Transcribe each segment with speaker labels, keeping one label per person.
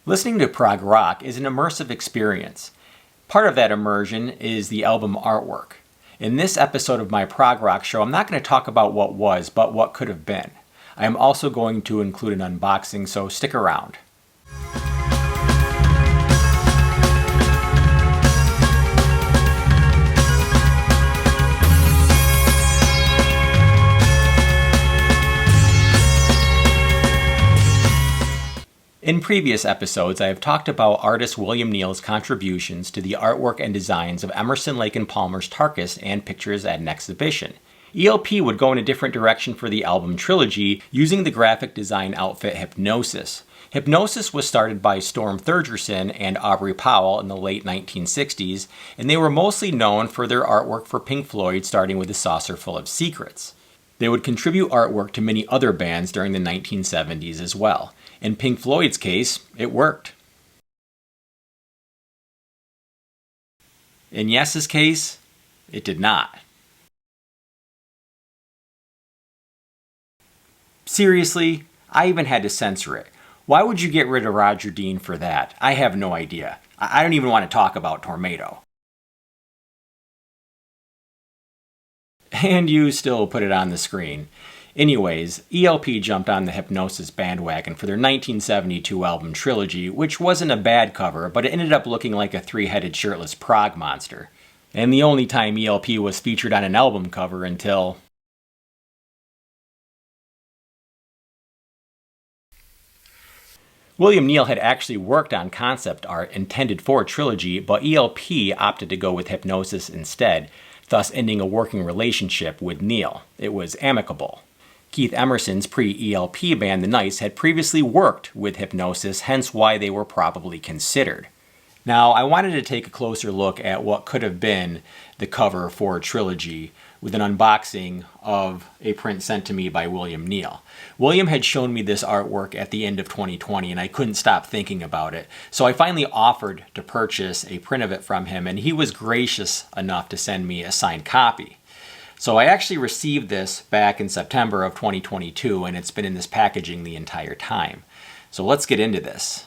Speaker 1: Listening to prog rock is an immersive experience. Part of that immersion is the album artwork. In this episode of my prog rock show, I'm not going to talk about what was, but what could have been. I am also going to include an unboxing, so stick around. In previous episodes, I have talked about artist William Neal's contributions to the artwork and designs of Emerson, Lake and Palmer's Tarkus and Pictures at an Exhibition. ELP would go in a different direction for the album Trilogy, using the graphic design outfit Hipgnosis. Hipgnosis was started by Storm Thurgerson and Aubrey Powell in the late 1960s, and they were mostly known for their artwork for Pink Floyd, starting with A Saucer Full of Secrets. They would contribute artwork to many other bands during the 1970s as well. In Pink Floyd's case, it worked. In Yes's case, it did not. Seriously, I even had to censor it. Why would you get rid of Roger Dean for that? I have no idea. I don't even want to talk about Tornado. And you still put it on the screen. Anyways, ELP jumped on the Hipgnosis bandwagon for their 1972 album Trilogy, which wasn't a bad cover, but it ended up looking like a three-headed shirtless prog monster. And the only time ELP was featured on an album cover until... William Neal had actually worked on concept art intended for Trilogy, but ELP opted to go with Hipgnosis instead, thus ending a working relationship with Neal. It was amicable. Keith Emerson's pre-ELP band The Nice had previously worked with Hipgnosis, hence why they were probably considered. Now, I wanted to take a closer look at what could have been the cover for Trilogy with an unboxing of a print sent to me by William Neal. William had shown me this artwork at the end of 2020 and I couldn't stop thinking about it. So I finally offered to purchase a print of it from him, and he was gracious enough to send me a signed copy. So I actually received this back in September of 2022, and it's been in this packaging the entire time. So let's get into this.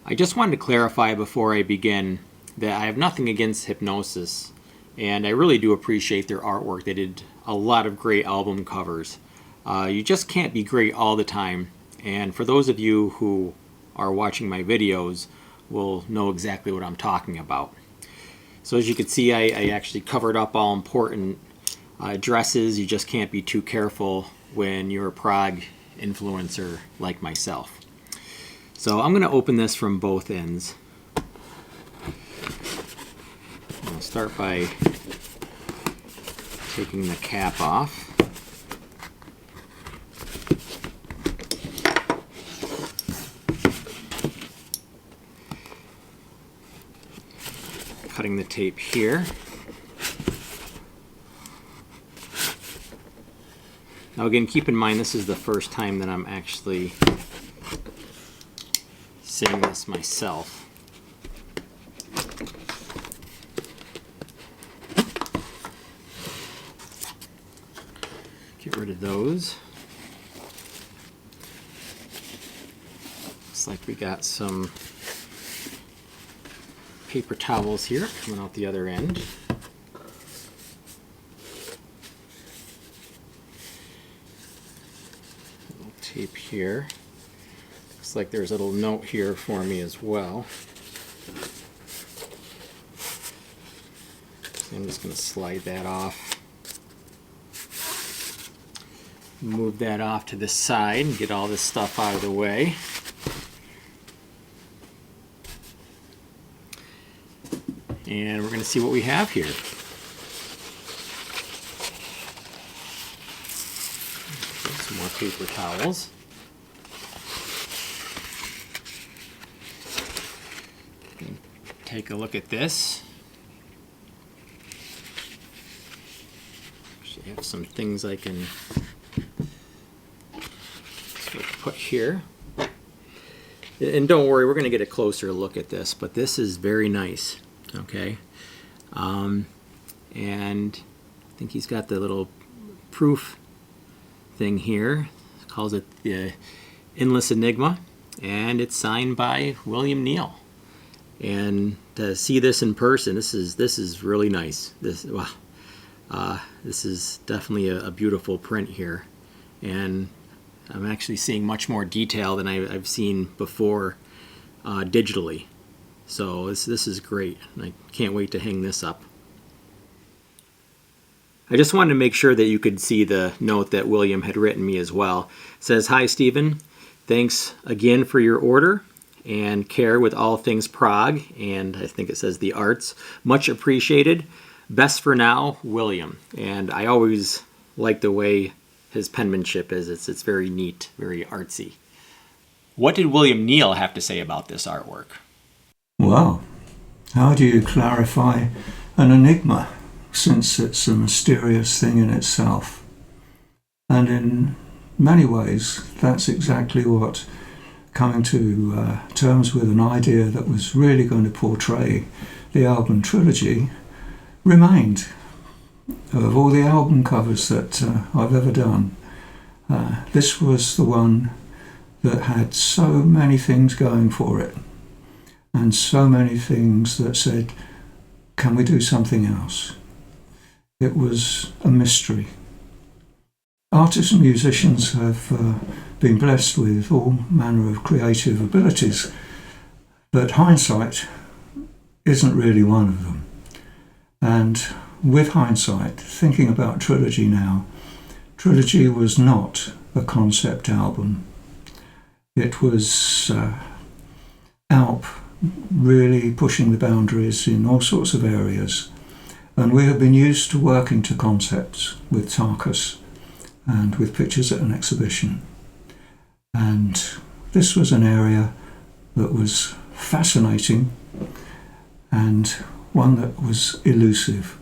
Speaker 1: I just wanted to clarify before I begin that I have nothing against Hipgnosis, and I really do appreciate their artwork. They did a lot of great album covers. You just can't be great all the time, and for those of you who are watching my videos will know exactly what I'm talking about. So as you can see, I actually covered up all important dresses. You just can't be too careful when you're a prog influencer like myself. So I'm going to open this from both ends. I'll start by taking the cap off. Cutting the tape here. Now again, keep in mind this is the first time that I'm actually seeing this myself. Get rid of those. Looks like we got some paper towels here coming out the other end. Little tape here. Looks like there's a little note here for me as well. So I'm just going to slide that off. Move that off to the side and get all this stuff out of the way. And we're going to see what we have here. Some more paper towels. Take a look at this. Actually have some things I can sort of put here. And don't worry, we're going to get a closer look at this, but this is very nice. Okay, and I think he's got the little proof thing here. Calls it the Endless Enigma, and it's signed by William Neal. And to see this in person, this is really nice. This is definitely a beautiful print here, and I'm actually seeing much more detail than I've seen before digitally. So this is great, and I can't wait to hang this up. I just wanted to make sure that you could see the note that William had written me as well. It says, "Hi Stephen, thanks again for your order and care with all things Prog," and I think it says the arts. "Much appreciated. Best for now, William." And I always like the way his penmanship is. It's very neat, very artsy. What did William Neal have to say about this artwork?
Speaker 2: Well, how do you clarify an enigma, since it's a mysterious thing in itself? And in many ways, that's exactly what coming to terms with an idea that was really going to portray the album Trilogy remained. Of all the album covers that I've ever done, this was the one that had so many things going for it, and so many things that said, can we do something else? It was a mystery. Artists and musicians have been blessed with all manner of creative abilities, but hindsight isn't really one of them. And with hindsight, thinking about Trilogy now, Trilogy was not a concept album. It was ALP really pushing the boundaries in all sorts of areas. And we have been used to working to concepts with Tarkus and with pictures at an exhibition. And this was an area that was fascinating and one that was elusive.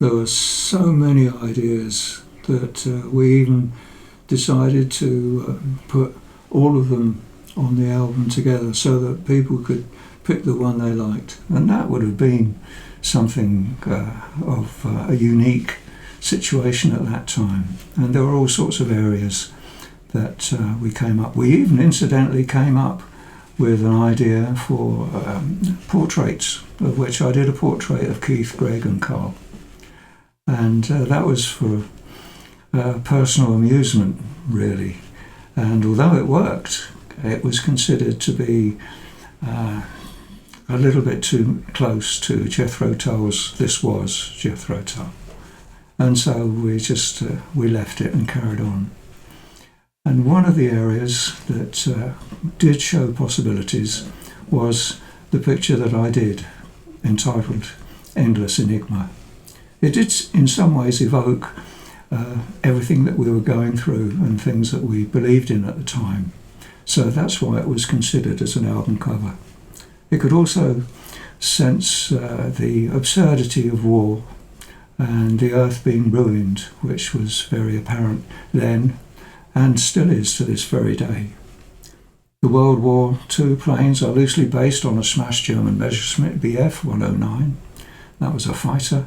Speaker 2: There were so many ideas that we even decided to put all of them on the album together so that people could pick the one they liked. And that would have been something of a unique situation at that time. And there were all sorts of areas that we came up. We even incidentally came up with an idea for portraits, of which I did a portrait of Keith, Greg and Carl. And that was for personal amusement, really. And although it worked, it was considered to be a little bit too close to Jethro Tull's This Was Jethro Tull. And so we left it and carried on. And one of the areas that did show possibilities was the picture that I did, entitled Endless Enigma. It did in some ways evoke everything that we were going through and things that we believed in at the time. So that's why it was considered as an album cover. It could also sense the absurdity of war and the earth being ruined, which was very apparent then and still is to this very day. The World War II planes are loosely based on a smashed German Messerschmitt Bf 109. That was a fighter,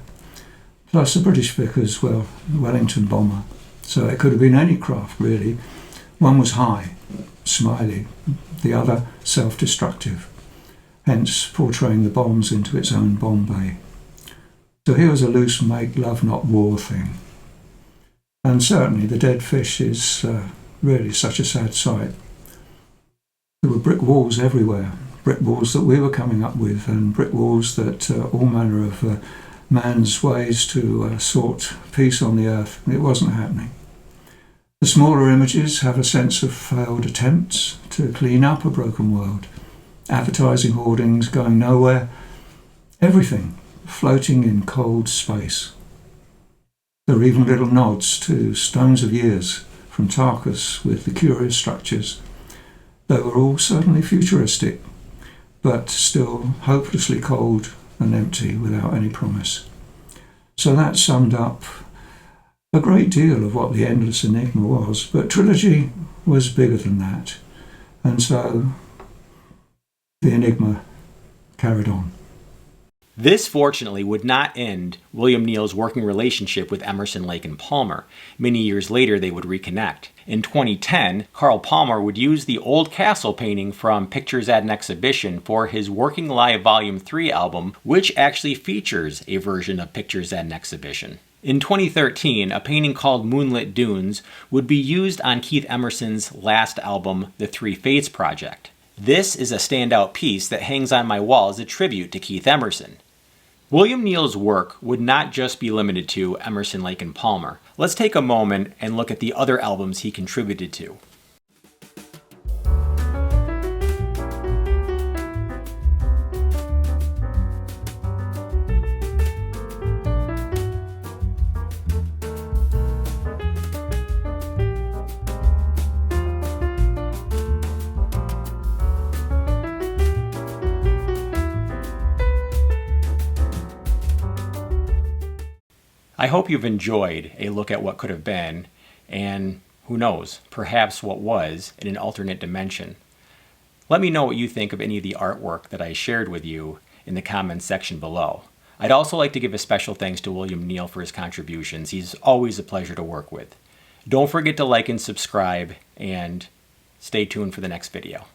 Speaker 2: plus a British Vickers Wellington bomber. So it could have been any craft really. One was high, smiley, the other self-destructive, hence portraying the bombs into its own bomb bay. So here was a loose make love not war thing. And certainly the dead fish is really such a sad sight. There were brick walls everywhere, brick walls that we were coming up with, and brick walls that all manner of man's ways to sort peace on the earth. It wasn't happening. The smaller images have a sense of failed attempts to clean up a broken world. Advertising hoardings going nowhere, everything floating in cold space. There are even little nods to Stones of Years from Tarkus with the curious structures. They were all certainly futuristic, but still hopelessly cold and empty without any promise. So that summed up a great deal of what the Endless Enigma was, but Trilogy was bigger than that. And so the Enigma carried on.
Speaker 1: This, fortunately, would not end William Neal's working relationship with Emerson, Lake and Palmer. Many years later, they would reconnect. In 2010, Carl Palmer would use the old castle painting from Pictures at an Exhibition for his Working Live Volume 3 album, which actually features a version of Pictures at an Exhibition. In 2013, a painting called Moonlit Dunes would be used on Keith Emerson's last album, The Three Fates Project. This is a standout piece that hangs on my wall as a tribute to Keith Emerson. William Neal's work would not just be limited to Emerson, Lake and Palmer. Let's take a moment and look at the other albums he contributed to. I hope you've enjoyed a look at what could have been, and who knows, perhaps what was in an alternate dimension. Let me know what you think of any of the artwork that I shared with you in the comments section below. I'd also like to give a special thanks to William Neal for his contributions. He's always a pleasure to work with. Don't forget to like and subscribe, and stay tuned for the next video.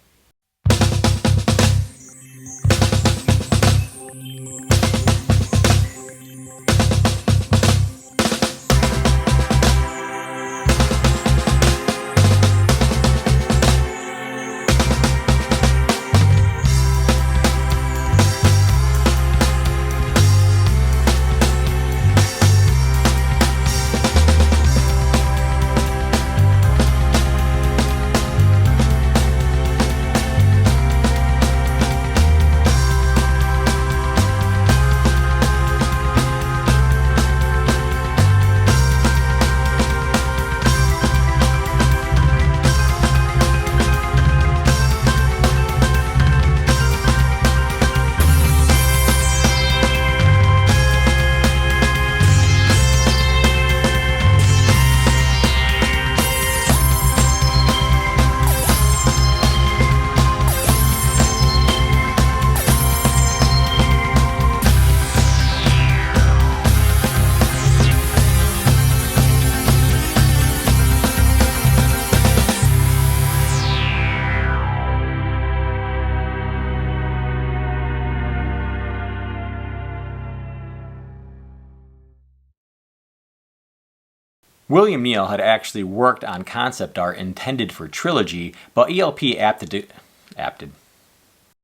Speaker 1: William Neal had actually worked on concept art intended for Trilogy, but ELP opted